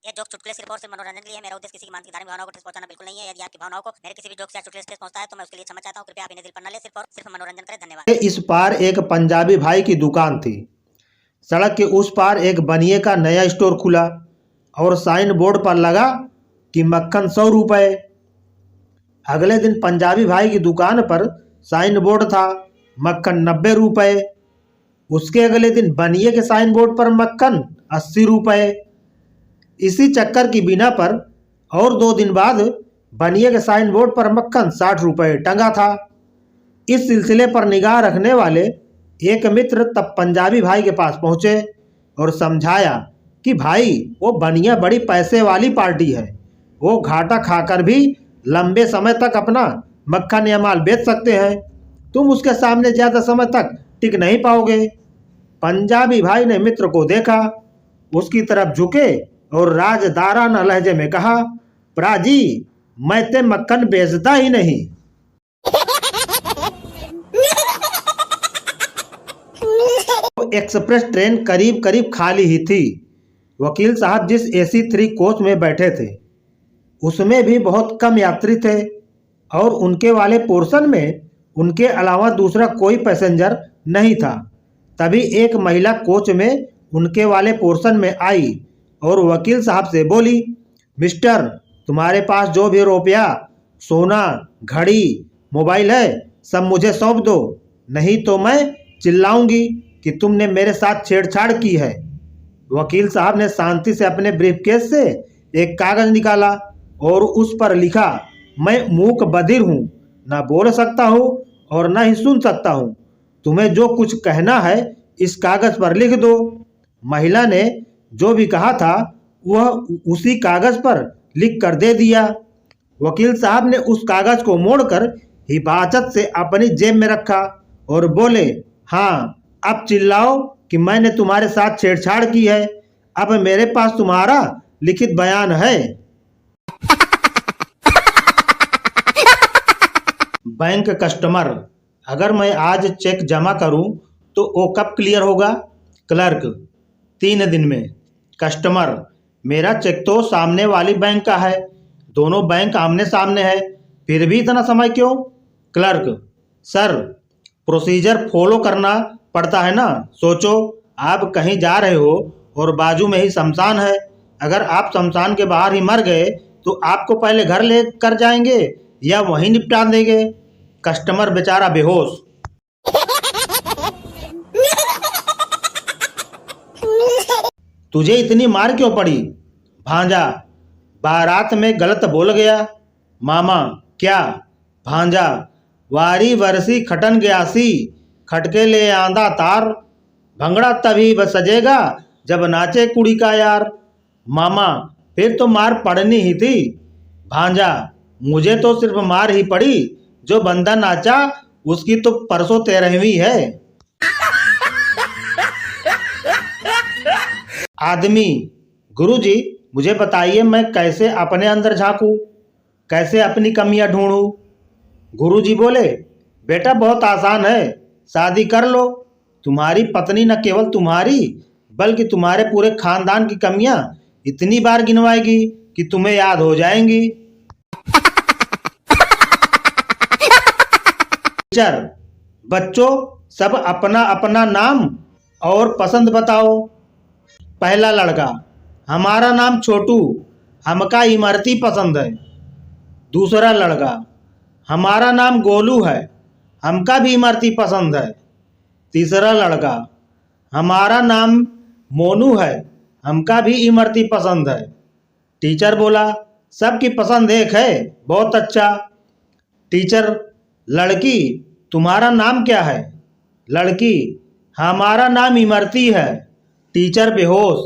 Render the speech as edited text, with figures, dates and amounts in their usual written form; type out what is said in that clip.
ये जोक चुटकुले सिर्फ और सिर्फ मनोरंजन के लिए है। मेरा उद्देश्य किसी की मानसिक धार्मिक भावनाओं को ठेस पहुंचाना बिल्कुल नहीं है। यदि आपकी भावनाओं को मेरे किसी भी जोक से या चुटकुले से ठेस पहुंचता है तो मैं उसके लिए क्षमा चाहता हूं। कृपया आप इन्हें दिल पर न ले, सिर्फ और सिर्फ मनोरंजन करें। धन्यवाद। इस पार एक पंजाबी भाई की दुकान थी। सड़क के उस पार एक बनिए का नया स्टोर खुला और साइन बोर्ड पर लगा कि मक्खन 100 रुपए। अगले दिन पंजाबी भाई की दुकान पर साइन बोर्ड था मक्खन 90 रुपए। उसके अगले दिन बनिए के साइन बोर्ड पर मक्खन 80 रुपए। इसी चक्कर की बिना पर और 2 दिन बाद बनिए के साइन बोर्ड पर मक्खन 60 रुपए टंगा था। इस सिलसिले पर निगाह रखने वाले एक मित्र तब पंजाबी भाई के पास पहुंचे और समझाया कि भाई वो बनिया बड़ी पैसे वाली पार्टी है, वो घाटा खाकर भी लंबे समय तक अपना मक्खन या माल बेच सकते हैं, तुम उसके सामने ज़्यादा समय तक टिक नहीं पाओगे। पंजाबी भाई ने मित्र को देखा, उसकी तरफ झुके और राजदाराना लहजे में कहा, प्राजी मैं ते मक्खन बेचता ही नहीं। एक्सप्रेस ट्रेन करीब करीब खाली ही थी। वकील साहब जिस AC 3 कोच में बैठे थे उसमें भी बहुत कम यात्री थे और उनके वाले पोर्शन में उनके अलावा दूसरा कोई पैसेंजर नहीं था। तभी एक महिला कोच में उनके वाले पोर्शन में आई और वकील साहब से बोली, मिस्टर तुम्हारे पास जो भी रुपया, सोना, घड़ी, मोबाइल है सब मुझे सौंप दो, नहीं तो मैं चिल्लाऊंगी कि तुमने मेरे साथ छेड़छाड़ की है। वकील साहब ने शांति से अपने ब्रीफकेस से एक कागज निकाला और उस पर लिखा, मैं मूक बधिर हूँ, ना बोल सकता हूँ और ना ही सुन सकता हूँ, तुम्हें जो कुछ कहना है इस कागज पर लिख दो। महिला ने जो भी कहा था वह उसी कागज पर लिख कर दे दिया। वकील साहब ने उस कागज को मोड़कर हिफाजत से अपनी जेब में रखा और बोले, हाँ अब चिल्लाओ कि मैंने तुम्हारे साथ छेड़छाड़ की है, अब मेरे पास तुम्हारा लिखित बयान है। बैंक कस्टमर, अगर मैं आज चेक जमा करूं तो वो कब क्लियर होगा? क्लर्क, 3 दिन में। कस्टमर, मेरा चेक तो सामने वाली बैंक का है, दोनों बैंक आमने सामने है, फिर भी इतना समय क्यों? क्लर्क, सर प्रोसीजर फॉलो करना पड़ता है ना। सोचो आप कहीं जा रहे हो और बाजू में ही शमशान है, अगर आप शमशान के बाहर ही मर गए तो आपको पहले घर ले कर जाएंगे या वहीं निपटा देंगे? कस्टमर बेचारा बेहोश। तुझे इतनी मार क्यों पड़ी? भांजा, बारात में गलत बोल गया। मामा, क्या? भांजा, वारी वर्सी खटन गयासी, खटके ले आंदा तार, भंगड़ा तभी सजेगा जब नाचे कुड़ी का यार। मामा, फिर तो मार पड़नी ही थी। भांजा, मुझे तो सिर्फ मार ही पड़ी, जो बंदा नाचा उसकी तो परसों 13वीं है। आदमी, गुरुजी मुझे बताइए मैं कैसे अपने अंदर झांकूं, कैसे अपनी कमियां ढूंढूं? गुरुजी बोले, बेटा बहुत आसान है, शादी कर लो, तुम्हारी पत्नी न केवल तुम्हारी बल्कि तुम्हारे पूरे खानदान की कमियां इतनी बार गिनवाएगी कि तुम्हें याद हो जाएंगी। टीचर, बच्चों सब अपना अपना नाम और पसंद बताओ। पहला लड़का, हमारा नाम छोटू, हमका इमरती पसंद है। दूसरा लड़का, हमारा नाम गोलू है, हमका भी इमरती पसंद है। तीसरा लड़का, हमारा नाम मोनू है, हमका भी इमरती पसंद है। टीचर बोला, सबकी पसंद एक है, बहुत अच्छा। टीचर, लड़की तुम्हारा नाम क्या है? लड़की, हमारा नाम इमरती है। टीचर बेहोश।